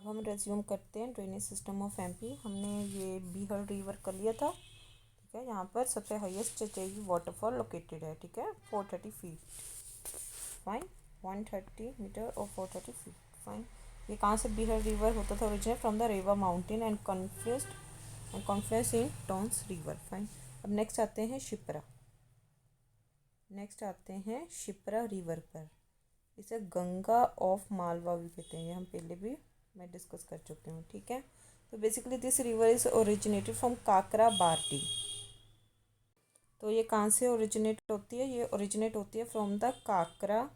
हम रेज्यूम करते हैं ड्रेनेज सिस्टम ऑफ एमपी। हमने ये बीहड़ रिवर कर लिया था। ठीक है, यहाँ पर सबसे हाईएस्ट चचेगी वाटरफॉल लोकेटेड है। ठीक है, 430 फीट। फाइन, 130 मीटर और 430 फीट। फाइन। ये कहाँ से बीहड़ रिवर होता था? Originate from the Rewa mountain and confluence in Tons river. Fine. अब नेक्स्ट आते हैं शिप्रा रिवर पर। इसे गंगा ऑफ मालवा भी कहते हैं। ये हम पहले भी मैं डिस्कस कर चुकी हूँ। ठीक है, तो basically this river is originated from Kakra Bardi. तो ये कहाँ से ओरिजिनेट होती है? ये ओरिजिनेट होती है from the Kakra,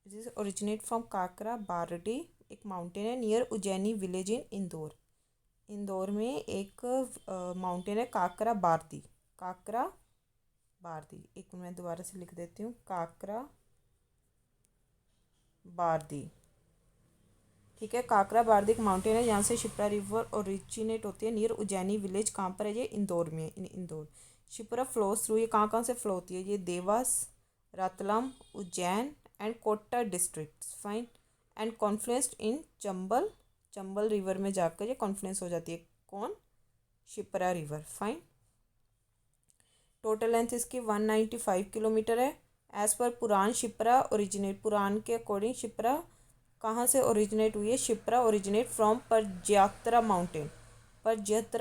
it originate from Kakra Bardi. एक माउंटेन है near Ujjaini village in Indore. Indore में एक माउंटेन है काकरा बारदी। एक मैं दोबारा से लिख देती हूँ, काकरा बारदी। ठीक है, काकरा बारदी एक माउंटेन है यहाँ से शिप्रा रिवर ओरिजिनेट होती है नियर उज्जैनी विलेज। कहाँ पर है ये? इंदौर में, in Indore. Shipra flows through, ये कहाँ से फ्लो होती है? ये Dewas, Ratlam, Ujjain and Kota district. Fine. And confluenced in Chambal river में जाकर ये कॉन्फ्लुएंस हो जाती है। कौन? Shipra river. Fine. Total length इसकी 195 किलोमीटर है। एज पर पुराण शिप्रा ओरिजिनेट, पुराण के अकॉर्डिंग शिप्रा कहाँ से ओरिजिनेट हुई है? Shipra originate from Parjayatra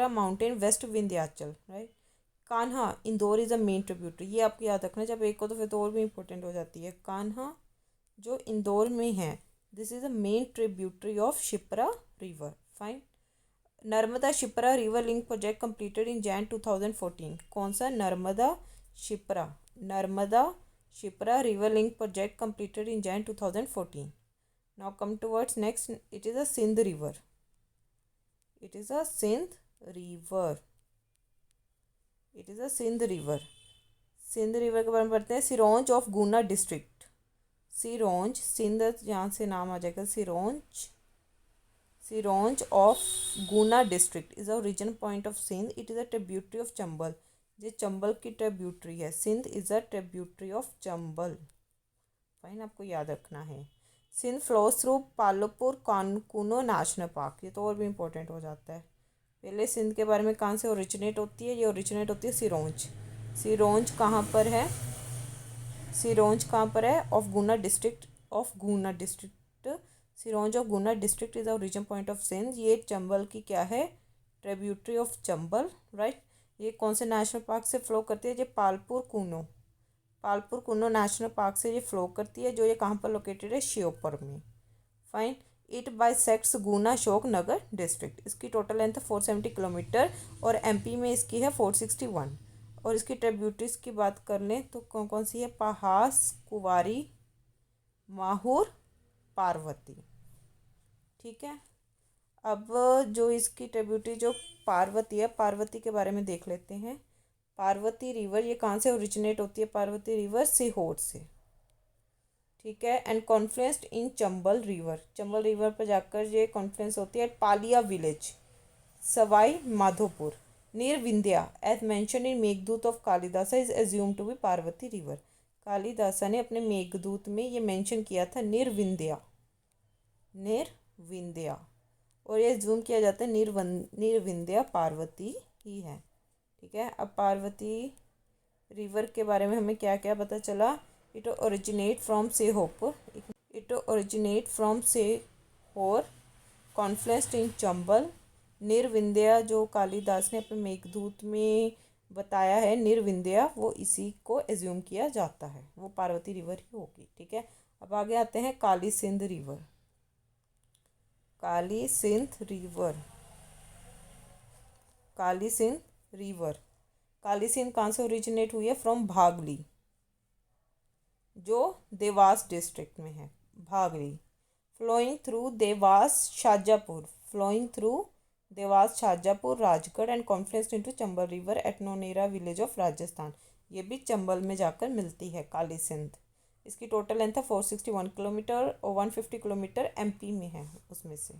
mountain west Vindhyachal. Right. Kanha, Indore is a main tributary. ये आपको याद रखना, जब एक को तो फिर तो और भी इंपॉर्टेंट हो जाती है। कान्हा जो इंदौर में है, this is a main tributary of Shipra river. Fine. Narmada Shipra river link project completed in Jain 2014। कौन सा? Narmada Shipra river link project completed in Jain 2014। Now come towards next. It is a Sindh river. Sindh river के बारे में पढ़ते हैं। Sironj of Guna district. सिरोंज, सिंध यहाँ से नाम आ जाएगा। Sironj of Guna district is a region point of Sindh. It is a tributary of Chambal. ये चंबल की ट्रिब्यूटरी है। Sindh is a tributary of Chambal. Fine, आपको याद रखना है। Sindh flows through Palpur Kuno national park. ये तो और भी इम्पोर्टेंट हो जाता है। पहले सिंध के बारे में कहाँ से ओरिजिनेट होती है? ये ओरिजिनेट होती है सिरोंज। सिरोंज कहाँ पर है? Of Guna district. Sironj of Guna district is the origin point of Sindh. ये चंबल की क्या है? Tributary of Chambal. राइट। ये कौन से नेशनल पार्क से फ्लो करती है? ये पालपुर कूनो नेशनल पार्क से ये फ्लो करती है, जो ये कहाँ पर लोकेटेड है? श्योपुर में। Fine. It bisects Guna Ashoknagar district. इसकी टोटल लेंथ 470 किलोमीटर और एमपी में इसकी है 461। और इसकी ट्रिब्यूटरीज की बात कर लें तो कौन कौन सी है? पहास, कुवारी, माहुर, पार्वती। ठीक है, अब जो इसकी ट्रिब्यूटरी जो पार्वती है, पार्वती के बारे में देख लेते हैं। पार्वती रिवर ये कहाँ से ओरिजिनेट होती है? पार्वती रिवर सीहोर से। ठीक है, and confluenced in Chambal river पर जाकर ये कॉन्फ्लुएंस होती है Paliya village, Sawai Madhopur, near Vindhya. As mention in Meghdoot of Kalidasa is assume to be Parvati river. Kalidasa ने अपने मेघदूत में ये मेंशन किया था निर्विंध्या, और ये एज्यूम किया जाता है निर्विंध्या पार्वती ही है। ठीक है, अब पार्वती रिवर के बारे में हमें क्या क्या पता चला? It originate from Sehore, कॉन्फ्लुएंस्ड in Chambal. Nirvindhya जो कालिदास ने अपने मेघदूत में बताया है निर्विंध्या, वो इसी को एज्यूम किया जाता है, वो पार्वती रिवर ही होगी। ठीक है, अब आगे आते हैं काली सिंध रिवर। काली सिंध कहाँ से ओरिजिनेट हुई है? फ्रॉम भागली, जो देवास डिस्ट्रिक्ट में है। Bhagli. Flowing through Dewas Shajapur Rajgarh and confluenced into Chambal river at Nonera village of Rajasthan. ये भी चंबल में जाकर मिलती है काली सिंध। इसकी टोटल लेंथ है 461 किलोमीटर और 150 किलोमीटर एमपी में है उसमें से।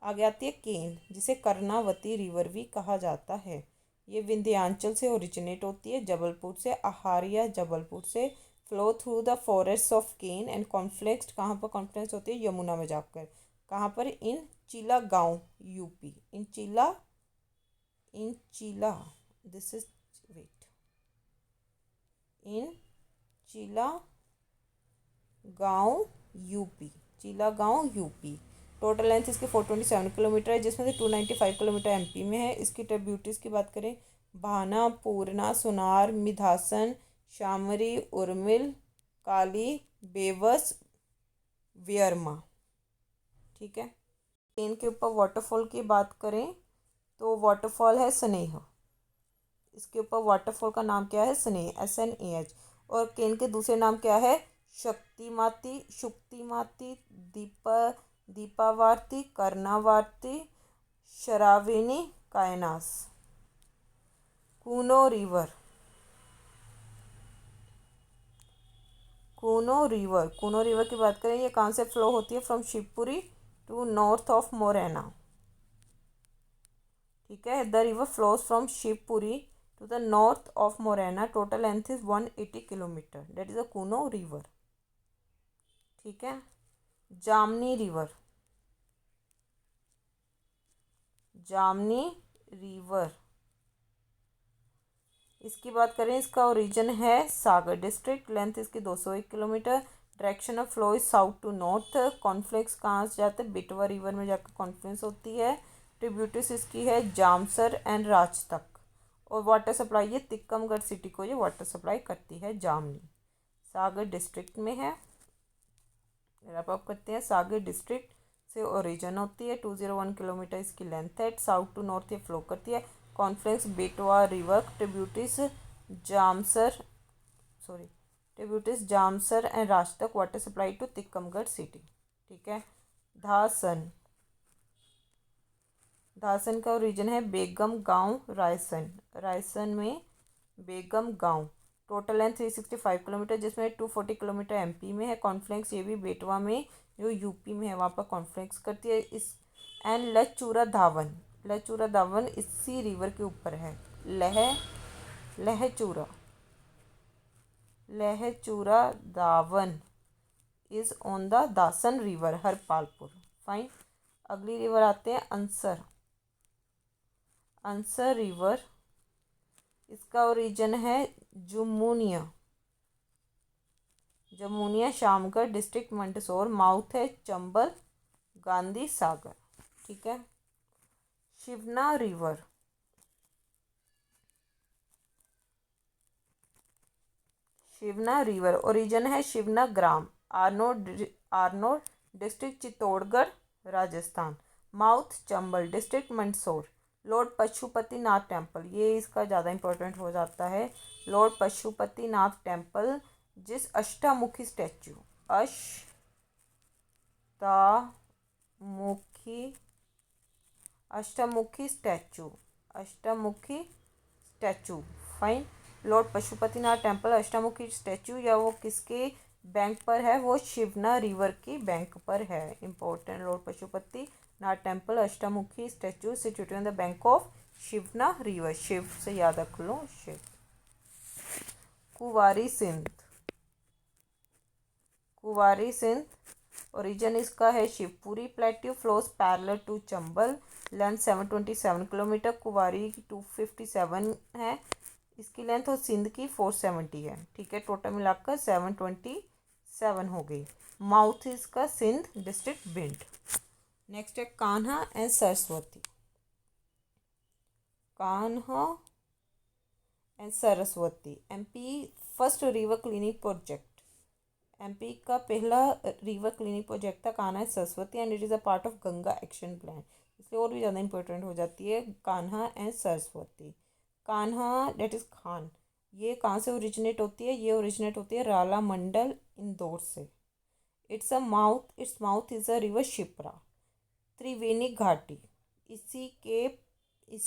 आगे आती है केन, जिसे कर्णावती रिवर भी कहा जाता है। ये विंध्यांचल से ओरिजिनेट होती है, आहारिया जबलपुर से flow through the forest of Ken and confluenced कहाँ पर कॉन्फ्लुएंस होती है? यमुना में जाकर। कहाँ पर? इन चिला गाँव UP. In chilla this is wait इन चिला गाँव यूपी। चिला गाँव यूपी। टोटल लेंथ इसकी 427 किलोमीटर है, जिसमें से 295 किलोमीटर एमपी में है। इसकी ट्रिब्यूटरीज की बात करें, भाना, पूर्णा, सुनार, मिधासन, शामरी, उर्मिल, काली, बेवस, व्यरमा। ठीक है। इनके ऊपर वाटरफॉल की बात करें तो वाटरफॉल है स्नेह। इसके ऊपर वाटरफॉल का नाम क्या है? स्नेह, SNAH। और केन के दूसरे नाम क्या है? शक्तिमाती, शुक्तिमाती, दीपावार्ती, कर्णावार्ती, शराविनी, कायनास। कूनो रिवर की बात करें, ये कहाँ से फ्लो होती है? From Shivpuri to north of Morena. ठीक है। The river flows from Shivpuri to the north of Morena. Total length is 180 kilometre. That is a Kuno river. ठीक है। जामनी रिवर इसकी बात करें, इसका ओरिजिन है सागर डिस्ट्रिक्ट। लेंथ इसकी 201 kilometre. Direction of flow is south to north. Confluence कहाँ से जाते हैं? बेटवा रिवर में जाकर कॉन्फ्लुएंस होती है। ट्रिब्यूटरीज इसकी है जामसर एंड राजतक। और वाटर सप्लाई ये तिक्कमगढ़ सिटी को ये वाटर सप्लाई करती है। जामनी सागर डिस्ट्रिक्ट में है। रैप अप करते हैं। सागर डिस्ट्रिक्ट से ओरिजिन होती है। 201 किलोमीटर इसकी लेंथ है। साउथ टू नॉर्थ ये फ्लो करती है। Confluence Betwa river. Tributaries Jamsar and Rajtak. Water supply to Tikamgarh city. ठीक है। धासन का ओरिजिन है बेगम गांव, रायसन में बेगम गांव। टोटल लेंथ 365 किलोमीटर, जिसमें 240 किलोमीटर एमपी में है। कॉन्फ्लुएंस ये भी बेटवा में जो यूपी में है वहाँ पर कॉन्फ्लुएंस करती है। इस एंड लचूरा धावन इसी रिवर के ऊपर है। Lahchura Dhawan is on the Dasan river, Harpalpur. Fine. अगली रिवर आते हैं अंसर रिवर। इसका ओरिजिन है जमुनिया, शामगढ़ डिस्ट्रिक्ट, मंदसौर। माउथ है चंबल, गांधी सागर। ठीक है। शिवना रिवर ओरिजिन है शिवना ग्राम, Aranod district, Chittorgarh, Rajasthan. Mouth Chambal district, Mandsaur. Lord Pashupatinath temple, ये इसका ज़्यादा इंपॉर्टेंट हो जाता है। लॉर्ड पशुपतिनाथ टेम्पल, जिस Ashtamukhi statue. Fine. Lord Pashupatinath temple Ashtamukhi statue या वो किसके बैंक पर है? वो शिवना रिवर की बैंक पर है। Important. Lord Pashupatinath temple Ashtamukhi statue situated on the bank of Shivna river. Shiv से याद रख लो, शिव। कुंवारी सिंध ओरिजिन इसका है Shivpuri plateau. Flows parallel to Chambal. Length 727 kilometre. Kunwari की 257 है इसकी लेंथ, और सिंध की 470 है। ठीक है। टोटल मिलाकर 727 हो गई। माउथ इसका सिंध डिस्ट्रिक्ट, भिंड। नेक्स्ट है Kanha and Saraswati. MP first river clinic project. MP का पहला रिवर क्लिनिक प्रोजेक्ट था Kanha and Saraswati, and it is a part of Ganga action plan. इसलिए और भी ज़्यादा इंपॉर्टेंट हो जाती है Kanha and Saraswati. Kanha that is Khan, ये कहाँ से ओरिजिनेट होती है? ये ओरिजिनेट होती है राला मंडल, इंदौर से। Its mouth is a river Shipra. Triveni घाटी इसी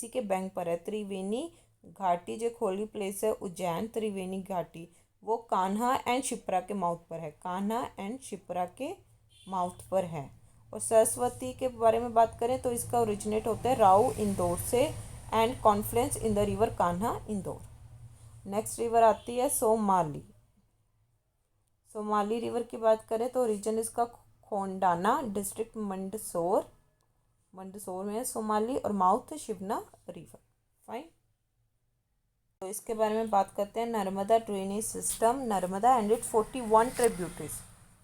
के बैंक पर है। त्रिवेणी घाटी जो होली प्लेस है उज्जैन, त्रिवेणी घाटी, वो कान्हा एंड शिप्रा के माउथ पर है। और सरस्वती के बारे में बात करें तो इसका ओरिजिनेट होता है राउ, इंदौर से, and confluence in the river Kanha, Indore. Next river आती है सोमाली रिवर की बात करें तो ओरिजिन इसका खोंडाना डिस्ट्रिक्ट मंदसौर में सोमाली, और माउथ शिवना रिवर। फाइन। तो इसके बारे में बात करते हैं। Narmada drainage system, Narmada and it 41 tributaries,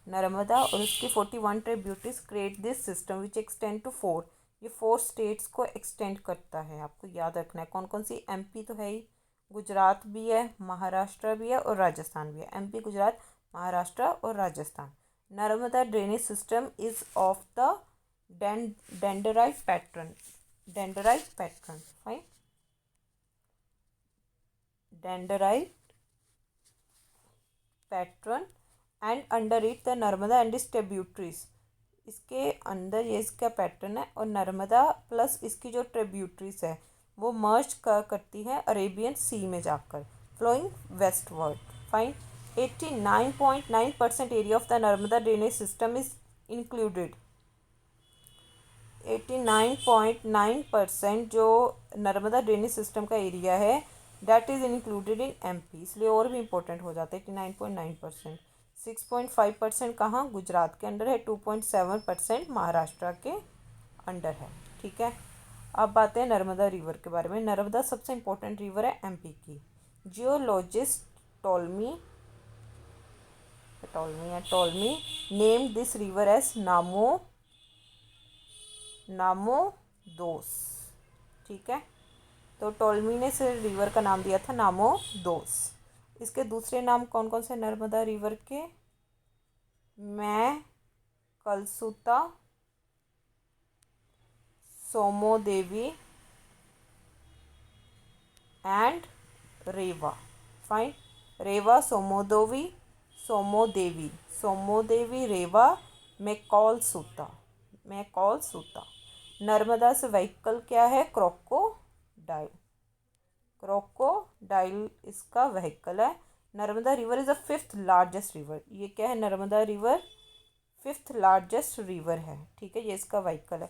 Narmada और उसकी 41 tributaries create this system which extend to 4, ये 4 स्टेट्स को एक्सटेंड करता है। आपको याद रखना है कौन कौन सी। एमपी तो है ही, गुजरात भी है, महाराष्ट्र भी है और राजस्थान भी है। एमपी, गुजरात, महाराष्ट्र और Rajasthan. Narmada drainage system is of the dendrite pattern, fine, dendrite pattern and under it the Narmada and its tributaries, इसके अंदर ये इसका पैटर्न है, और नर्मदा प्लस इसकी जो ट्रिब्यूटरीज है वो मर्ज करती है अरेबियन सी में जाकर, flowing westward. Fine. 89.9% area of the Narmada drainage system is included, 89.9% जो नर्मदा ड्रेनेज सिस्टम का एरिया है that is included in MP, इसलिए और भी इम्पोर्टेंट हो जाता है। 89.9%, 6.5% कहाँ, गुजरात के अंडर है, 2.7% महाराष्ट्र के अंडर है। ठीक है। अब बात है नर्मदा रिवर के बारे में। नर्मदा सबसे इम्पोर्टेंट रिवर है एमपी की। Geologist Ptolemy named this river as Namados. ठीक है। तो टोल्मी ने इस रिवर का नाम दिया था नामोदोस। इसके दूसरे नाम कौन कौन से नर्मदा रिवर के, मैं कलसुता, सोमोदेवी एंड रेवा। फाइन। रेवा, सोमोदेवी, रेवा, मैकॉलसुता। नर्मदा से व्हीकल क्या है, क्रोकोडाइल इसका व्हीकल है। Narmada river is the 5th largest river, ये क्या है, Narmada river 5th largest river है। ठीक है, ये इसका व्हीकल,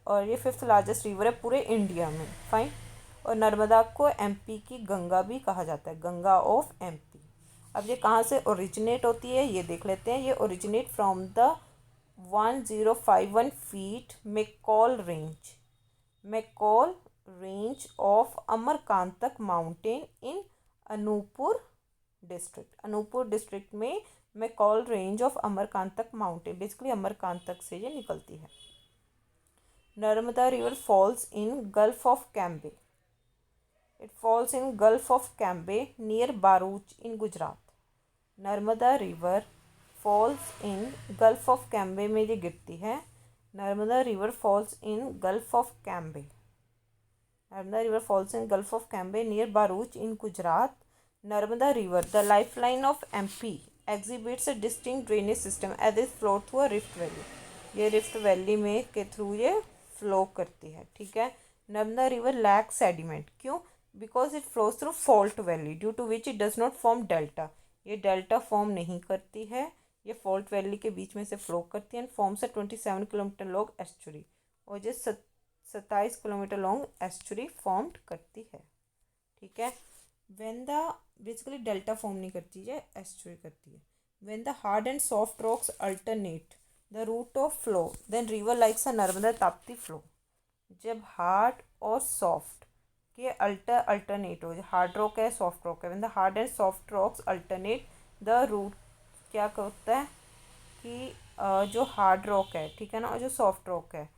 और ये 5th लार्जेस्ट रिवर है पूरे इंडिया में। फाइन। और नर्मदा को एमपी की गंगा भी कहा जाता है, गंगा ऑफ एमपी। अब ये कहाँ से ओरिजिनेट होती है ये देख लेते हैं। ये originate from the 1051 feet Maikal range of Amarkantak mountain in Anuppur district में Maikal range of Amarkantak mountain, basically Amarkantak से ये निकलती है। Narmada river falls in gulf of Cambay, near Bharuch in Gujarat. Narmada river falls in gulf of Cambay में ये गिरती है। Narmada river falls in gulf of Cambay near Bharuch in Gujarat. Narmada river, the lifeline of MP, exhibits a distinct drainage system as it flow through a rift valley, ये rift valley में के through ये flow करती है। ठीक है। नर्मदा रिवर लैक सेडिमेंट, क्यों, because it flows through fault valley due to which it does not form delta, ये डेल्टा फॉर्म नहीं करती है, ये फॉल्ट वैली के बीच में से फ्लो करती है। फॉर्म्स 27 किलोमीटर लॉन्ग एस्चुरी, और ये 27 किलोमीटर लॉन्ग एस्चुरी फॉर्म्ड करती है। ठीक है। When the basically delta form नहीं करती है, एस्चुरी करती है। When the hard and soft rocks alternate the route of flow then river likes a Narmada Tapti flow, जब हार्ड और सॉफ्ट के अल्टरनेट हो, हार्ड रॉक है, सॉफ्ट रॉक है, when the hard and soft rocks alternate the route, क्या होता है कि जो हार्ड रॉक है, ठीक है ना, और जो सॉफ्ट रॉक है,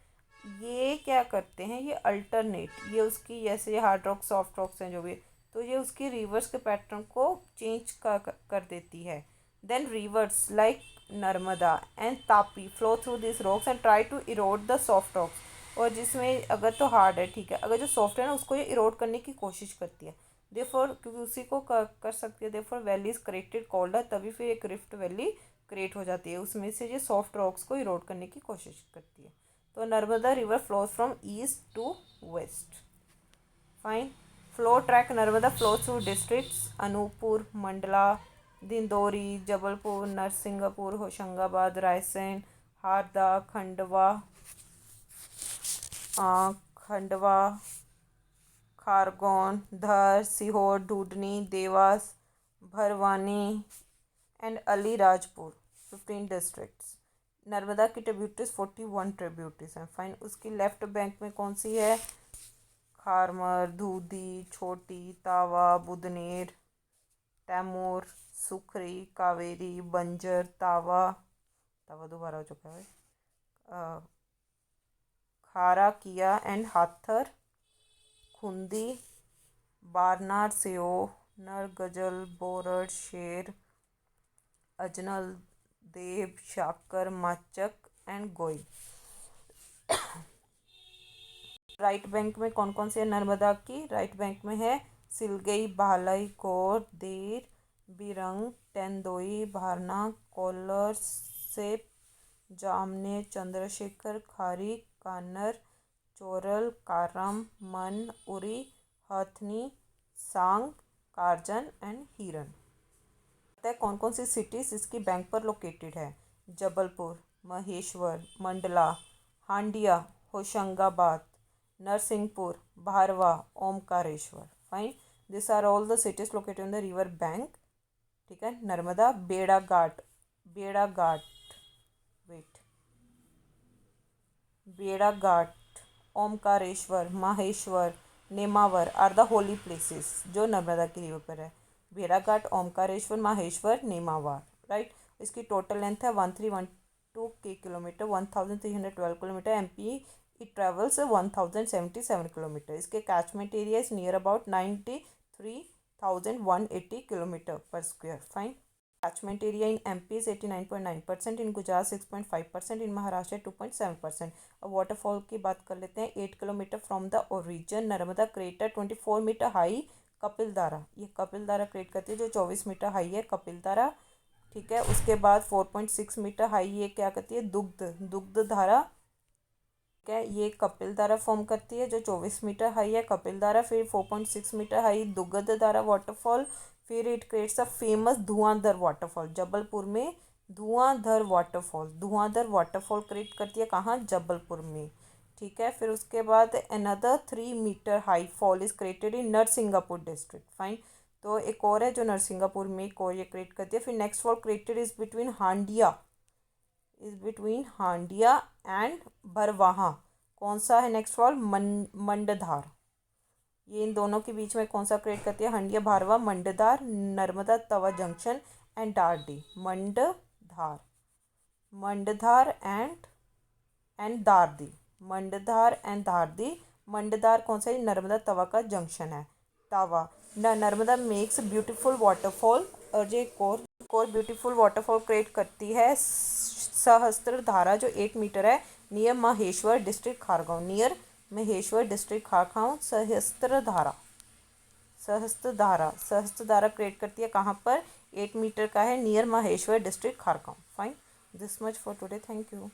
ये क्या करते हैं, ये अल्टरनेट, ये उसकी जैसे ये हार्ड रॉक सॉफ्ट रॉक्स हैं जो भी, तो ये उसकी रिवर्स के पैटर्न को चेंज कर देती है। Then rivers like Narmada and Tapi flow through this rocks and try to erode the soft rocks, और जिसमें अगर तो हार्ड है, ठीक है, अगर जो सॉफ्ट है ना उसको ये इरोड करने की कोशिश करती है। देयरफॉर क्योंकि उसी को कर सकती है, therefore valley is created called है, तभी फिर एक रिफ्ट वैली क्रिएट हो जाती है, उसमें से ये सॉफ्ट रॉक्स को इरोड करने की कोशिश करती है। तो Narmada river flows from east to west. Fine. Flow track Narmada flow through districts Anuppur, Mandla, Dindori, Jabalpur, Narsinghpur, Hoshangabad, Raisen, Harda, Khandwa, Khargone, Dhar, Sehore, ढूंढनी, देवास, भरवानी एंड अलीराजपुर, 15 districts. नर्मदा की ट्रिब्यूटरीज 41 ट्रिब्यूटरीज हैं। फाइन। उसकी लेफ्ट बैंक में कौन सी है? खारमर, धूधी, छोटी, तावा, बुदनेर, तैमूर, सुखरी, कावेरी, बंजर, तावा, तावा दोबारा हो चुका है, खारा, किया एंड हाथर, खुंदी, बारनार, सेओ, नर, गजल, बोरड, शेर, अजनल, देव, शाकर, माचक एंड गोई। राइट बैंक में कौन कौन से है नर्मदा की? राइट बैंक में है सिलगई, भालाई, कोर, देर, बिरंग, तेंदोई, भारना, कोल्लर, सेप, जामने, चंद्रशेखर, खारी, कान्नर, चोरल, कारम, मन, उरी, हथनी, सांग, कारजन एंड हिरन। कौन कौन सी सिटीज इसकी बैंक पर लोकेटेड है? Jabalpur, Maheshwar, Mandla, Handia, Hoshangabad, Narsinghpur, Barwah, Omkareshwar. Fine. This are all the cities located on the river bank. ठीक है। Narmada, Bheda Ghat, wait, Bheda Ghat, Omkareshwar, Maheshwar, Nemawar are the holy places जो नर्मदा की रिवर पर है। भेड़ाघाट, ओमकारेश्वर, माहेश्वर, नेमावर। राइट। इसकी टोटल लेंथ है 1312 kilometre, 1312 kilometre. MP it travels 1077 kilometre. इसके catchment area is near about 93,180 kilometre per square. Fine. Catchment area in MP is 89.9%, in Gujarat 6.5%, in Maharashtra 2.7%। अब waterfall की बात कर लेते हैं। 8 kilometre from the origin Narmada crater, 24 metre high Kapildhara. ये Kapildhara create करती है जो 24 मीटर हाई है कपिलधारा। ठीक है। उसके बाद 4.6 मीटर हाई ये क्या करती है? दुग्ध धारा। ठीक है। ये कपिलधारा फॉर्म करती है जो 24 मीटर हाई है कपिलधारा। फिर 4.6 मीटर हाई दुग्ध धारा वाटरफॉल। फिर it creates a famous धुआंधर waterfall Jabalpur में। धुआंधर वाटरफॉल क्रिएट करती है कहाँ? जबलपुर में। ठीक है। फिर उसके बाद another 3 metre high fall is created in Narsinghpur district. Fine. तो एक और है जो नरसिंगापुर में एक और ये क्रिएट करती है। फिर next fall created is between Handia and Barwaha. कौन सा है नेक्स्ट फॉल? मंडधार। ये इन दोनों के बीच में कौन सा क्रिएट करती है? हंडिया, भारवा, मंडधार, Narmada Tawa junction and डारडी। मंडधार and दारदी। मंडधार कौन सा है? नर्मदा तवा का जंक्शन है। तावा नर्मदा मेक्स ब्यूटीफुल वाटरफॉल। और ये कोर ब्यूटीफुल वाटरफॉल क्रिएट करती है सहस्त्र धारा जो 8 मीटर है near Maheshwar district Khargone. Sahastradhara create करती है कहाँ पर? 8 मीटर का है near Maheshwar district Khargone. Fine. This much for today. Thank you.